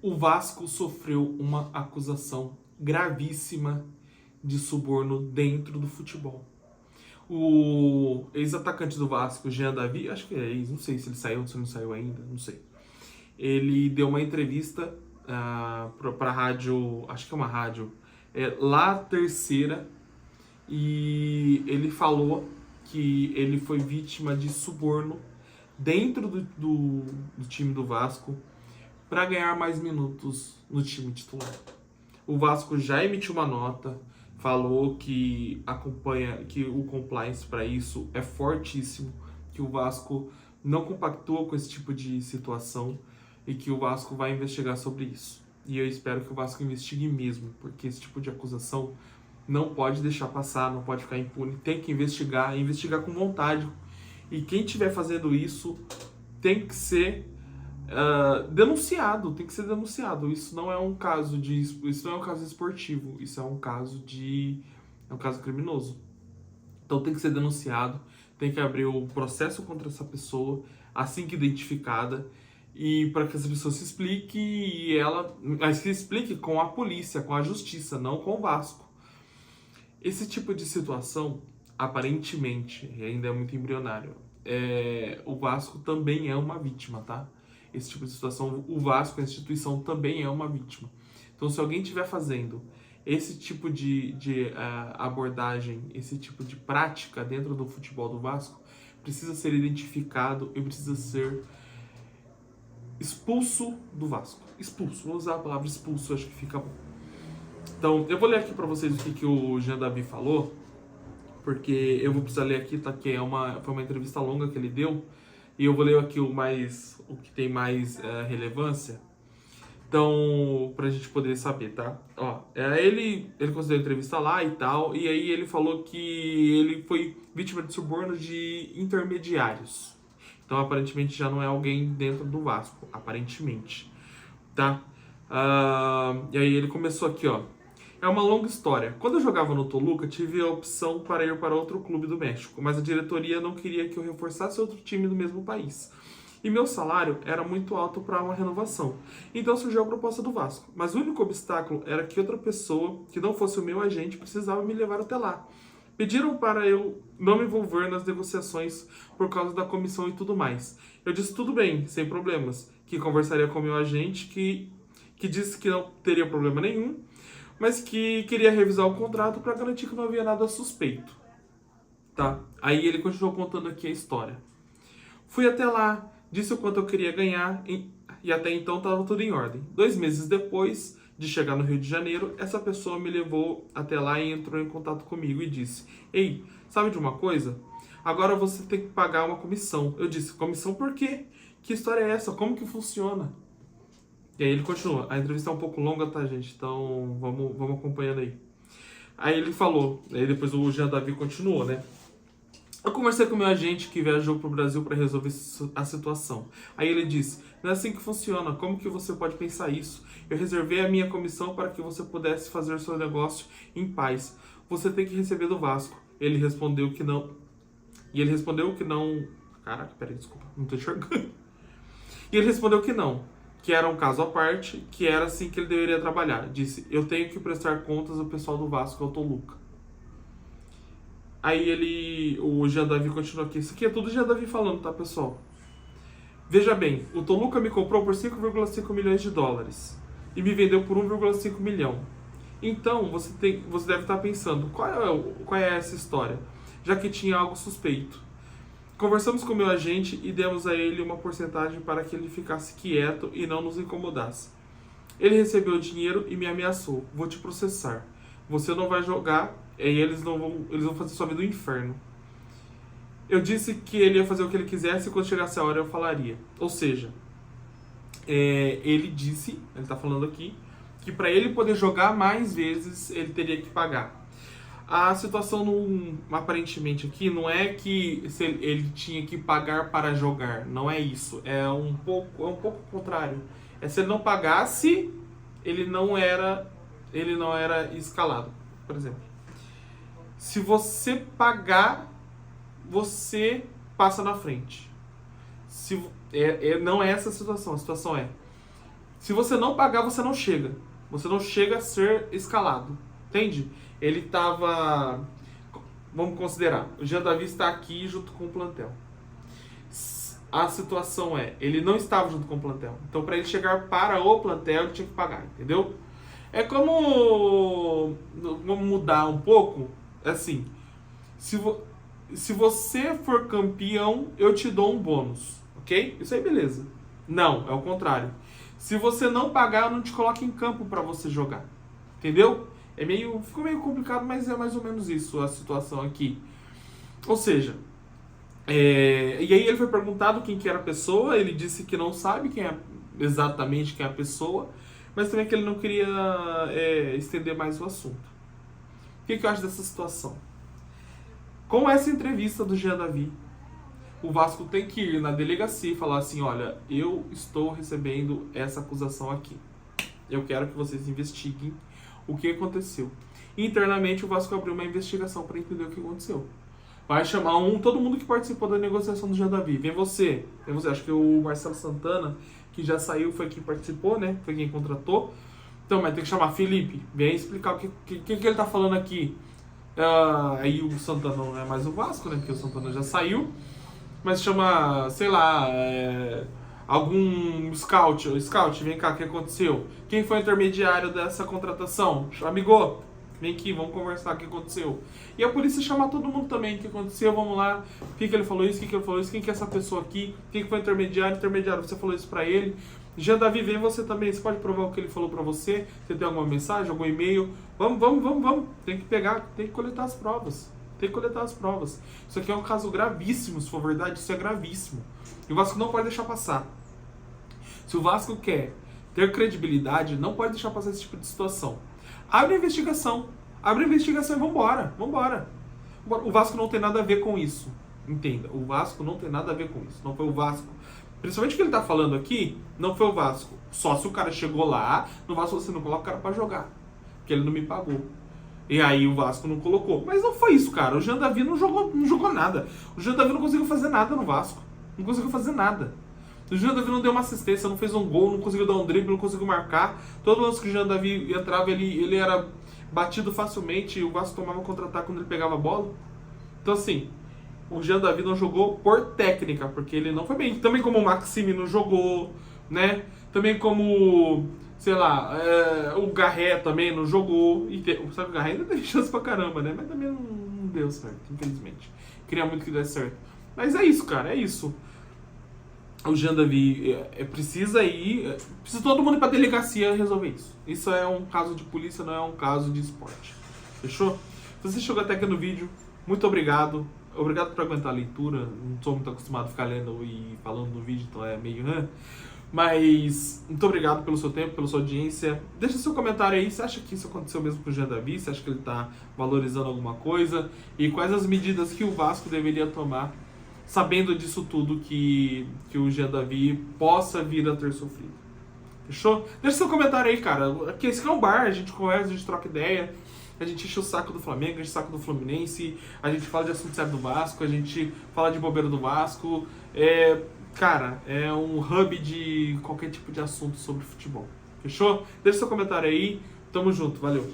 O Vasco sofreu uma acusação gravíssima de suborno dentro do futebol. O ex-atacante do Vasco, Jean Davi, acho que é ex, não sei se ele saiu ou se não saiu ainda, não sei. Ele deu uma entrevista para a rádio, acho que é uma rádio, La Terceira, e ele falou que ele foi vítima de suborno dentro do time do Vasco para ganhar mais minutos no time titular. O Vasco já emitiu uma nota, falou que acompanha, que o compliance para isso é fortíssimo, que o Vasco não compactua com esse tipo de situação e que o Vasco vai investigar sobre isso. E eu espero que o Vasco investigue mesmo, porque esse tipo de acusação não pode deixar passar, não pode ficar impune, tem que investigar, investigar com vontade. E quem estiver fazendo isso tem que ser denunciado, tem que ser denunciado. Isso não é um caso esportivo, isso é um caso criminoso. Então tem que ser denunciado, tem que abrir o processo contra essa pessoa assim que identificada e para que essa pessoa se explique mas se explique com a polícia, com a justiça, não com o Vasco. Esse tipo de situação, aparentemente, ainda é muito embrionário. O Vasco também é uma vítima, tá? Esse tipo de situação, o Vasco, a instituição, também é uma vítima. Então, se alguém estiver fazendo esse tipo de abordagem, esse tipo de prática dentro do futebol do Vasco, precisa ser identificado e precisa ser expulso do Vasco. Expulso, vou usar a palavra expulso, acho que fica bom. Então, eu vou ler aqui para vocês o que o Jean Davi falou, porque eu vou precisar ler aqui, tá? Que foi uma entrevista longa que ele deu, e eu vou ler aqui o que tem mais relevância. Então, pra gente poder saber, tá? Ó, ele considerou a entrevista lá e tal, e aí ele falou que ele foi vítima de suborno de intermediários. Então, aparentemente, já não é alguém dentro do Vasco, aparentemente, tá? E aí ele começou aqui, ó. É uma longa história. Quando eu jogava no Toluca, tive a opção para ir para outro clube do México, mas a diretoria não queria que eu reforçasse outro time do mesmo país. E meu salário era muito alto para uma renovação. Então surgiu a proposta do Vasco. Mas o único obstáculo era que outra pessoa, que não fosse o meu agente, precisava me levar até lá. Pediram para eu não me envolver nas negociações por causa da comissão e tudo mais. Eu disse tudo bem, sem problemas, que conversaria com o meu agente, que disse que não teria problema nenhum, mas que queria revisar o contrato para garantir que não havia nada suspeito. Tá? Aí ele continuou contando aqui a história. Fui até lá, disse o quanto eu queria ganhar e até então estava tudo em ordem. 2 meses depois de chegar no Rio de Janeiro, essa pessoa me levou até lá e entrou em contato comigo e disse: Ei, sabe de uma coisa? Agora você tem que pagar uma comissão. Eu disse: comissão por quê? Que história é essa? Como que funciona? E aí ele continua. A entrevista é um pouco longa, tá, gente? Então vamos acompanhando aí. Aí ele falou, aí depois o Jean Davi continuou, né? Eu conversei com o meu agente que viajou pro Brasil para resolver a situação. Aí ele disse: não é assim que funciona, como que você pode pensar isso? Eu reservei a minha comissão para que você pudesse fazer seu negócio em paz. Você tem que receber do Vasco. Ele respondeu que não. E ele respondeu que não. Caraca, peraí, desculpa, não tô enxergando. E ele respondeu que não, que era um caso à parte, que era assim que ele deveria trabalhar. Disse: eu tenho que prestar contas ao pessoal do Vasco, ao Toluca. Aí o Jean Davi continua aqui. Isso aqui é tudo o Jean Davi falando, tá, pessoal? Veja bem, o Toluca me comprou por 5,5 milhões de dólares e me vendeu por 1,5 milhão. Então, você deve estar pensando, qual é essa história? Já que tinha algo suspeito. Conversamos com o meu agente e demos a ele uma porcentagem para que ele ficasse quieto e não nos incomodasse. Ele recebeu o dinheiro e me ameaçou: vou te processar. Você não vai jogar e eles vão fazer sua vida no inferno. Eu disse que ele ia fazer o que ele quisesse e quando chegasse a hora eu falaria. Ou seja, ele disse, ele tá falando aqui, que para ele poder jogar mais vezes ele teria que pagar. A situação aparentemente aqui não é que ele tinha que pagar para jogar, não é isso. É um pouco contrário. É se ele não pagasse, ele não era escalado, por exemplo. Se você pagar, você passa na frente. Não é essa a situação. A situação é: Se você não pagar, você não chega. Você não chega a ser escalado. Entende? Ele tava... Vamos considerar. O Jean Davi está aqui junto com o plantel. A situação é, ele não estava junto com o plantel. Então, para ele chegar para o plantel, ele tinha que pagar, entendeu? É como... Vamos mudar um pouco. Assim, se você for campeão, eu te dou um bônus, ok? Isso aí, beleza. Não, é o contrário. Se você não pagar, eu não te coloco em campo para você jogar. Entendeu? Ficou meio complicado, mas é mais ou menos isso a situação aqui. Ou seja... e aí ele foi perguntado quem que era a pessoa, ele disse que não sabe exatamente quem é a pessoa, mas também que ele não queria estender mais o assunto. O que eu acho dessa situação? Com essa entrevista do Jean Davi, o Vasco tem que ir na delegacia e falar assim, olha, eu estou recebendo essa acusação aqui. Eu quero que vocês investiguem o que aconteceu. Internamente o Vasco abriu uma investigação para entender o que aconteceu. Vai chamar todo mundo que participou da negociação do Jean Davi. Vem você. Acho que o Marcelo Santana, que já saiu, foi quem participou, né? Foi quem contratou. Então, mas tem que chamar Felipe. Vem explicar o que ele tá falando aqui. Aí o Santana não é mais o Vasco, né? Porque o Santana já saiu. Mas chama, sei lá, algum scout. Scout, vem cá, o que aconteceu? Quem foi o intermediário dessa contratação? Amigo, vem aqui, vamos conversar o que aconteceu. E a polícia chamar todo mundo também, o que aconteceu, vamos lá, o que ele falou isso, o que ele falou isso, quem que é essa pessoa aqui, quem que foi o intermediário, você falou isso pra ele. Jean Davi, vem você também, você pode provar o que ele falou pra você, você tem alguma mensagem, algum e-mail, vamos, tem que pegar, tem que coletar as provas. Isso aqui é um caso gravíssimo, se for verdade, isso é gravíssimo. E o Vasco não pode deixar passar. Se o Vasco quer ter credibilidade, não pode deixar passar esse tipo de situação. Abre a investigação e vambora. O Vasco não tem nada a ver com isso. Entenda, o Vasco não tem nada a ver com isso. Não foi o Vasco. Principalmente o que ele tá falando aqui, não foi o Vasco. Só se o cara chegou lá, no Vasco você não coloca o cara pra jogar. Porque ele não me pagou. E aí o Vasco não colocou. Mas não foi isso, cara. O Jean Davi não jogou nada. O Jean Davi não conseguiu fazer nada no Vasco. Não conseguiu fazer nada. O Jean Davi não deu uma assistência, não fez um gol, não conseguiu dar um drible, não conseguiu marcar. Todo lance que o Jean Davi entrava, ele era batido facilmente. O Vasco tomava contra-ataque quando ele pegava a bola. Então assim, o Jean Davi não jogou por técnica, porque ele não foi bem. Também como o Maxime não jogou, né? Também como, sei lá, o Garré também não jogou. Sabe, o Garré ainda teve chance pra caramba, né? Mas também não deu certo, infelizmente. Queria muito que desse certo. Mas é isso, cara, é isso. O Jean Davi precisa todo mundo ir pra delegacia resolver isso. Isso é um caso de polícia, não é um caso de esporte. Fechou? Se você chegou até aqui no vídeo, muito obrigado. Obrigado por aguentar a leitura. Não sou muito acostumado a ficar lendo e falando no vídeo, então é meio... Mas muito obrigado pelo seu tempo, pela sua audiência. Deixa seu comentário aí. Você acha que isso aconteceu mesmo com o Jean Davi? Você acha que ele tá valorizando alguma coisa? E quais as medidas que o Vasco deveria tomar, sabendo disso tudo, que o Jean Davi possa vir a ter sofrido. Fechou? Deixa seu comentário aí, cara. Aqui, esse aqui é um bar, a gente conversa, a gente troca ideia, a gente enche o saco do Flamengo, a gente saco do Fluminense, a gente fala de assunto sério do Vasco, a gente fala de bobeira do Vasco. Cara, é um hub de qualquer tipo de assunto sobre futebol. Fechou? Deixa seu comentário aí. Tamo junto, valeu.